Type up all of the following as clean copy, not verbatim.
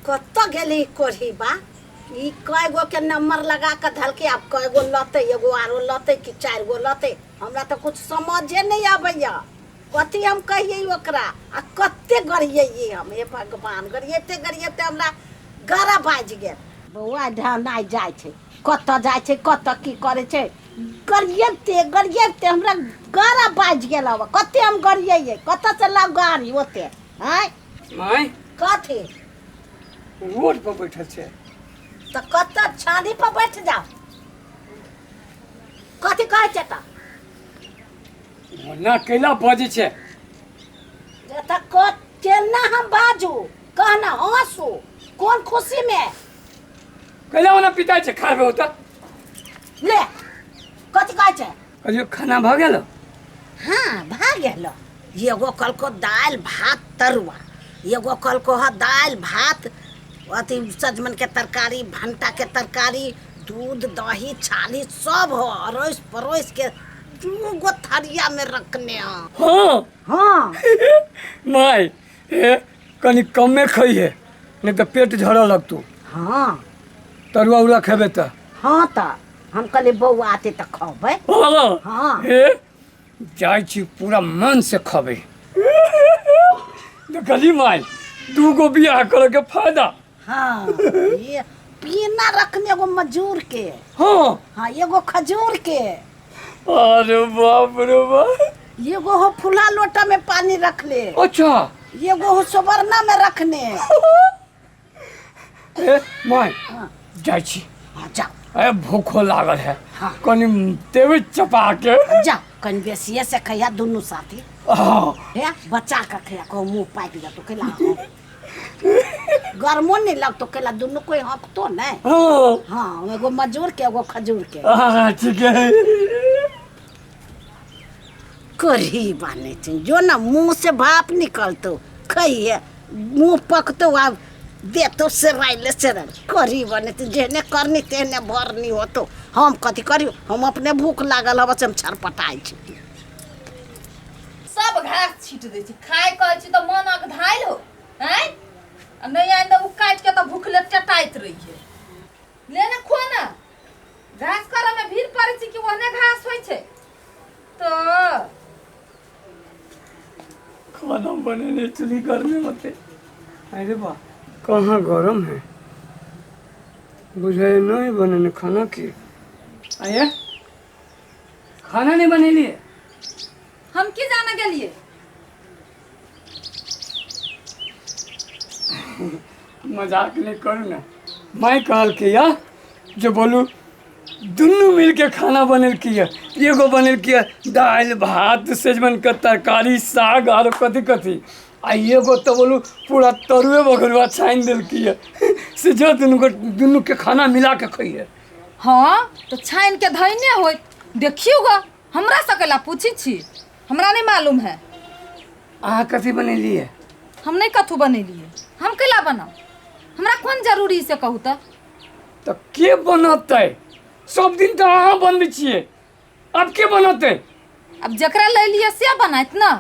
कत गेली कोढ़ी बा ई कय गो के नंबर लगा के धलके अब कय गो लते एगो आरो लते कि 4 गो लते हमरा तो कुछ समझे नहीं आबैया कथी हम कहिए ओकरा आ कते गरिए हम हे भगवान गरिएते हमरा गरा बाज गेल बौआ ढानाइ जाइ छै कत जाइ छै कत की करे छै गरिएते हमरा गरा बाज गेल अब कते हम गरिए कत से लाग गाड़ी ओते हैं माय कथी रोड पर बैठल छै तो कत छानी पर बैठ जाओ कथी कहै छै त ना कैला बाजे छै जे त को केना हम बाजू कहना हंसू कौन खुशी में कैला ओना पिता छै खाबे होता ले कथी कहै छै अरे खाना भ गेल हाँ भाग गेल एगो कल को दाल भात तरुआ एगो कल को दाल भात अथी सजमन के तरकारी भंटा के तरकारी दूध दही छाली सब हो अरोस परोस के 2 गो थरिया में रखने हाँ हाँ माय ए कनी कम में खई है नहीं तो पेट झड़ा लगतू हाँ तरुआ उरा खेबे त हाँ त हम कहले बौआ आते त खबै हाँ हाँ ए जाय छी पूरा मन से खबे देखली माय 2 गो बियाह करे के फायदा हाँ ये पीना रखने एगो मजूर के हाँ हाँ एगो खजूर के अरे बाप रे बाप एगो हो फुला लोटा में पानी रख ले अच्छा एगो हो सोबरना में रखने ए माय हाँ जाय छी हाँ जाओ ए भूखो लागल है हाँ कनी देवे चपा के जाओ कन बेसिए से खैया दोनों साथी हाँ है बच्चा का खैया को मुंह पाइप जा तो केला गर्मो नहीं लग तो केला दोनों कोई हक तो नहीं हाँ हाँ एगो मजूर के एगो खजूर के हाँ ठीक है कढ़ी बने जो ना मुंह से भाप निकलतो खइए मुंह पकतो अब देतो से राइले से कढ़ी बने जेने करनी तेने भरनी हो तो हम कथी करी हम अपने भूख लागल हब से हम छरपटाई छी सब घास छीट दै छी खाए कहै छी त मन अगधाइल हो हैं आ नहीं आइन त उ काट के त भूखले टटाइत रहिए ले ना खो ना घास करे में भीड़ पड़ै छी कि ओने घास होय छै तो खाना बनेने चुली गर्मी होते अरे बा कहाँ गरम है बुझाए नहीं बनेने खाना की आये खाना नहीं बनेली हम की जाने गेलिए मजाक नहीं करू ना मैं कहल किया जो बोलू दुनू मिल के खाना बनल किया एगो बनल किया दाल भात सेजमन के तरकारी साग और कथी कथी आ एगो तो बोलू पूरा तरुए बगरुआ छाइन दिल किया से जो दुनू के खाना मिला के खाइए हाँ तो छाइन के धइने होय देखियोगा हमरा सकेला पूछी छी हमरा नहीं मालूम है अहाँ कथी बनेलिए हम नहीं कथू बनेलिए हम केला बनाओ हमरा कौन जरूरी से कहू तो के बनते सब दिन तो अहाँ बनबै छियै अब के बनते अब जकरा ले लिए से बनाइत ना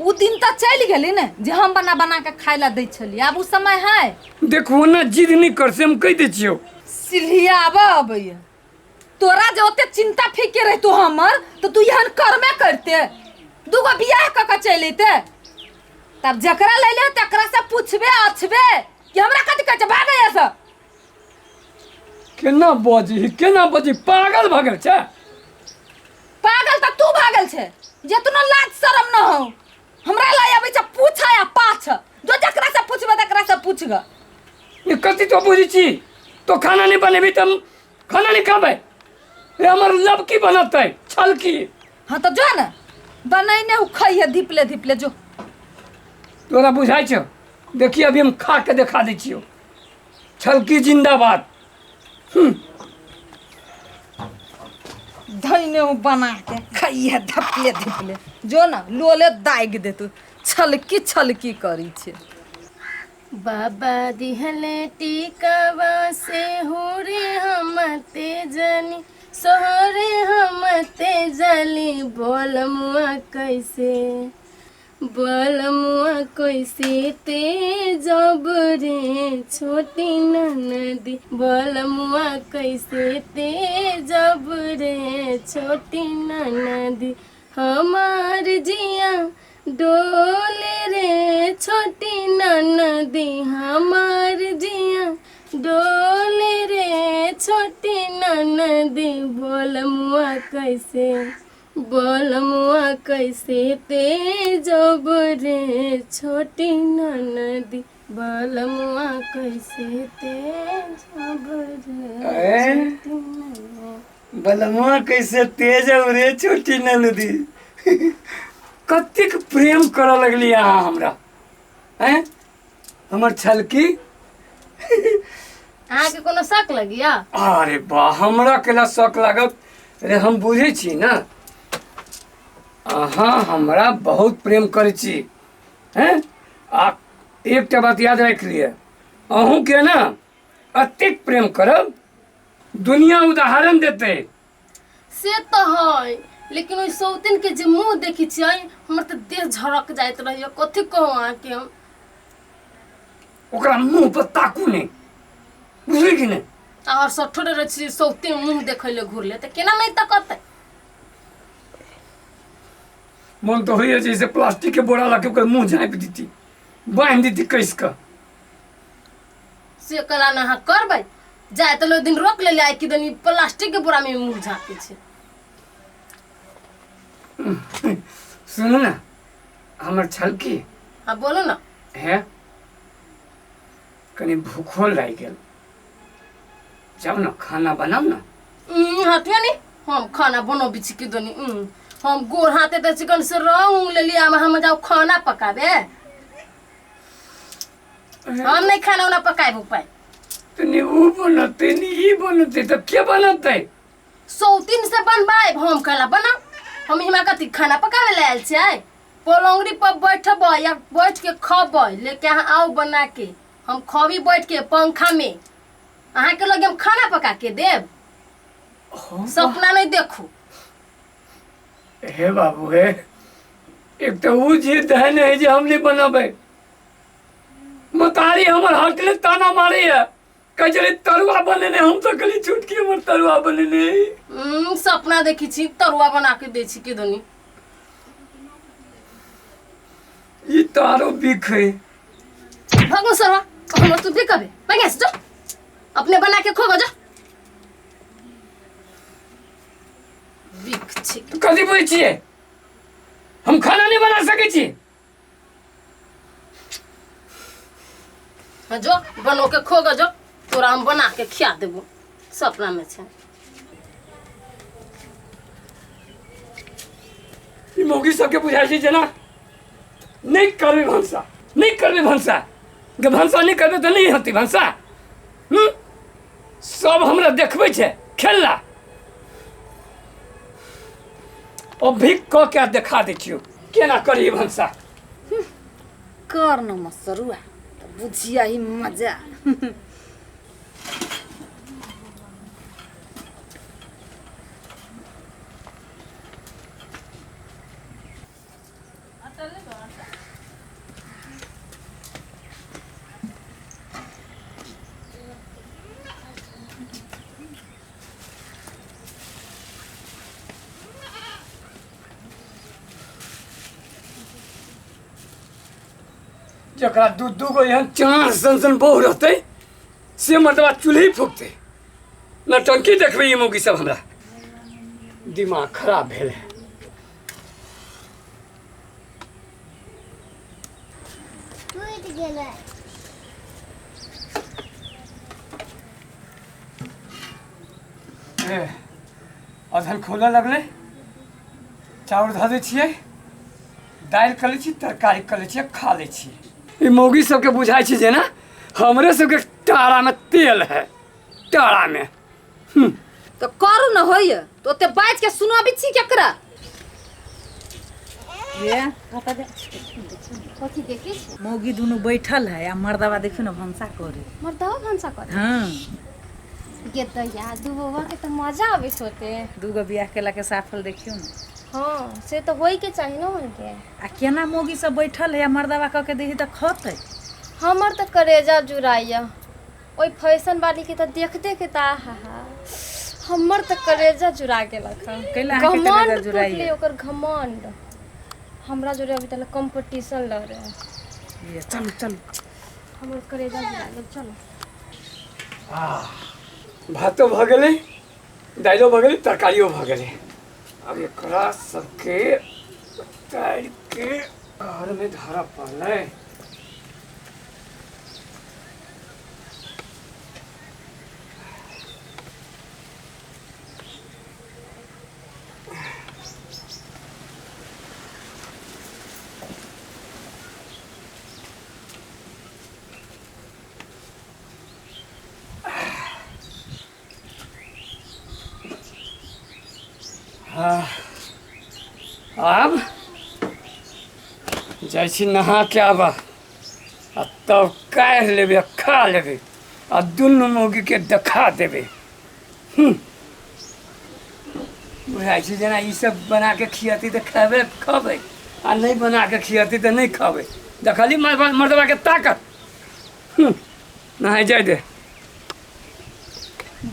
उ दिन तो चल गेली ने जे हम बना बना के खाए ला दै छली अब उ समय है देखो ना जिद नहीं कर से हम कह दे छियो सिलिया अबैया तोरा जो ओते चिंता फिक्र रह तो हमर तो तू यहन कर्मे करते दूगो बियाह क के चल अइते तब जकरा ले ले तकरा से पूछबे अछबे कि हमरा कथि कहै छै भागै ऐसा केना बजी पागल भगल छै पागल त तू भागल छै जे तू लाज शरम न हो हमरा ला आबै छै पूछा या पाछ जो जकरा से पूछबे तकरा से पूछगा ये कथी तो बुझी छी तो खाना नहीं बनेबी त खाना नहीं खाबे ये हमर लब की बनतै छल की हां तो जो ना बनैने उ खइए धीपले धीपले जो तोरा बुझाइ छौ देखी अभी हम खा के दिखा दै छियो छलकी जिंदाबाद धइने उ बना के खइए धपले धीपले जो ना लोले दाग दे तू छलकी करी छे बाबा दिहले टीकावा से हो रे हम ते जानी सोहरे हम ते जाली बोल मुआ कैसे बलमुआ कैसे ते जब रे छोटी ननदी, बलमुआ कैसे ते जब रे छोटी ननदी, हमार जिया डोले रे छोटी ननदी, हमार जिया डोले रे छोटी ननदी, बलमुआ कैसे ते जब रे छोटी ननदी, बलमुआ कैसे ते जब रे छोटी ननदी। बलमुआ कैसे तेज है रे छोटी ननदी। कतिक प्रेम कर लगली अहाँ हमरा, हैं हमर छलकी। अहाँके कोनो शक लगिया? अरे बा हमरा केला शक लागत रे, हम बुझे छी ना अहाँ हमरा बहुत प्रेम करे छी, हैं आ एकटा बात याद रख लिए, अहूँ के ना अतिक प्रेम करब दुनिया उदाहरण देते। से तो है, लेकिन ओइ सौतिन के जे मुंह देखी छियै हमर त देह झड़क जाइत रहियो। कथी कहूँ अहाँके हम? ओकरा मुंह पर ताकू नहीं, बुझली कि नहीं? और सब ठोड़े रहे छी सौतिन मुंह देखै ले घुरले त केना नहीं तकते? मन तो होइए जैसे प्लास्टिक के बोरा ला के ओकर मुंह झाँपि दीती, बांध दीती कस के। से कला ना अहाँ करबै? जाए त लो दिन रोक ले आइ कि दनी प्लास्टिक के बोरा में मुंह झाँपे छै। सुनू ना हमर छलकी। हाँ बोलो ना। है कनी भूखो लागि गेल, जाओ ना खाना बनाओ ना। हटिया नहीं, हम खाना बनबी छी कि दनी हम गोर हाथे त चिकन से रंग ले लिया हम जाओ खाना पकाबे। हम नहीं खाना उना पकाए पाए। तनी ऊ बनते नी ई बनते तो के बनते? सौतिन से बनबाए हम कला बनाओ। हम हिमा कति खाना पकावे ले आयल छै? पलंगरी पर बैठबै या बैठ के खबै लेके अहाँ आओ बना के। हम खबी बैठ के पंखा में, अहाँ के लगे हम खाना पका के देब? सपना नहीं देखू। हे बाबू हे, एक तो ऊ जिद है नहीं जे हम नहीं बनाबे। मतारी हमर हटले ताना मारे है, कह चले तरुआ बने ने, हम तो कली छुटकी हमर तरुआ बने ने। सपना देखी छी तरुआ बना के दे छी के दनी। ई तारो बिख है। भगो सरवा हम तू भी कबे भागे जो अपने बना के खो जा। बिख छी तू कथी बोलै छियै? हम खाना नहीं बना सकै छी? जो बनो के खो जो, तोरा हम बना के खिया देबो। सपना में छै ई मौगी सबके बुझाइ छै जेना नहीं करबे भंसा, नहीं करबे भंसा। गे भंसा नहीं करबे तो नहीं होती भंसा। सब हमरा देखबै छै खेला। अभी क के देखा दै छियो केना करी भंसा। कर न मसरुआ तो बुझिया ही मजा। जकरा दू दू गो एहन चार सन बहु रहते से मर्दबा चूल्ही फूकते। नौटंकी देखबै ई मौगी सब हमरा दिमाग खराब भेल है। अधन खोलऽ लगलै, चाउर धऽ दै छियै, दालि कऽ लै छी, तरकारी कऽ लै छियै, खा लै छियै। ई मौगी सबके बुझाइ छै जे ना हमरे सबके टारा में तेल है, टारा में। तो करू न होइए तो ओते बाज के सुनाबी छी केकरा? ये कथी देखी मौगी दुनू बैठल है आ मर्दवा देखियो न भंसा करे। मर्दवा भांसा कर हाँ ये तो याद दुबवा के तो मजा आवे होते। दूगो बियाह केला के साफल देखियो न। हाँ से तो होई के चाहिए ना उनके। आ केना मोगी सब बैठल है मर्दवा कह के देही त खतै। हमर तो करेजा जुराइया ओई फैशन वाली के तो देखते के ता हा हमर तो करेजा जुरा गेलक हन। कैला अहाँ के करेजा घमंड जुराइया? टूटले ओकर घमंड। हमरा जोरे अभी तक कंपटीशन लग रहा है। ये चल चल हमर करेजा जुरा गेल। चलो भातो भ गेलै, दाइलो भ गेलै, तरकारियो भ गेलै। अब एकरा सबके उतारि के घर में धरऽ पड़लै। आब जाइ छी नहा के आबऽ आ तब काढ़ि लेबै आ खा लेबै आ दुनू मौगीके देखा देबै। बुझाइ छै जेना ई सब बना के खियेतै तऽ खेबै खबै आ नहि बना के खियेतै तऽ नहि खबै। देखली मर्दवा के ताकत। नहाय जाय दे।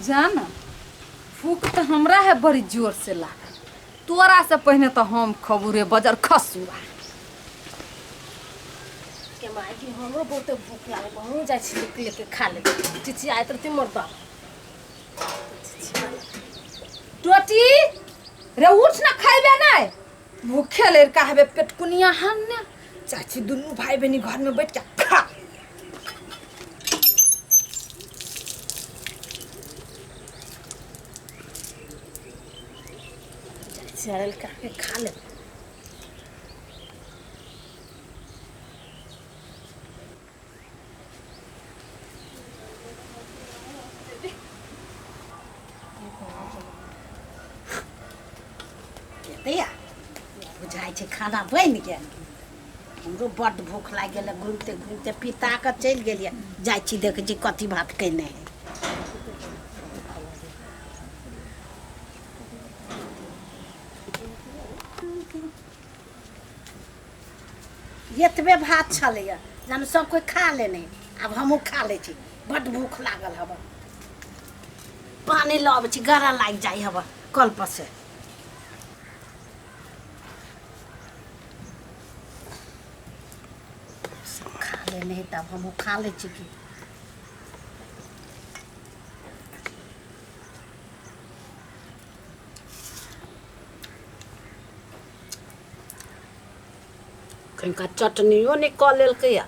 जाना भूख तो हमरा है बड़ी जोर से लागल। तोरा से पहले तो हम खबूरे बजर खसुआ। के माय की हमरो बहुते भूख लागल। हमहूँ जाइ छी लेके खा लेबै। चिची आइत रहतै मरदा टोटी रे उठ ना खाइबे नहीं। भूखे ले कहबे पेटकुनिया हन्ने। चाची दुनू भाई बहनी घर में बैठ के खा। चल के खा लेबै। दैया बुझाइ छै खाना बनि गेल। हमरो बड्ड भूख लागि गेलै। घुमिते घुमिते पिता कऽ चलि गेलियै। जाइ छी देखै छी कथी भात केने है। एतबे भात छलैया जानु सब कोइ खा लेने। आब हमहूँ खा लै छी। बड्ड भूख लागल हब। पानी लबै छी गरा लागि जाइ हब कल पर से। सब खा लेने है तब हमहूँ खा लै छी की। कनिका चटनियो नहि कऽ लेलकै या।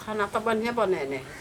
खाना तऽ बढ़िए बनेने है।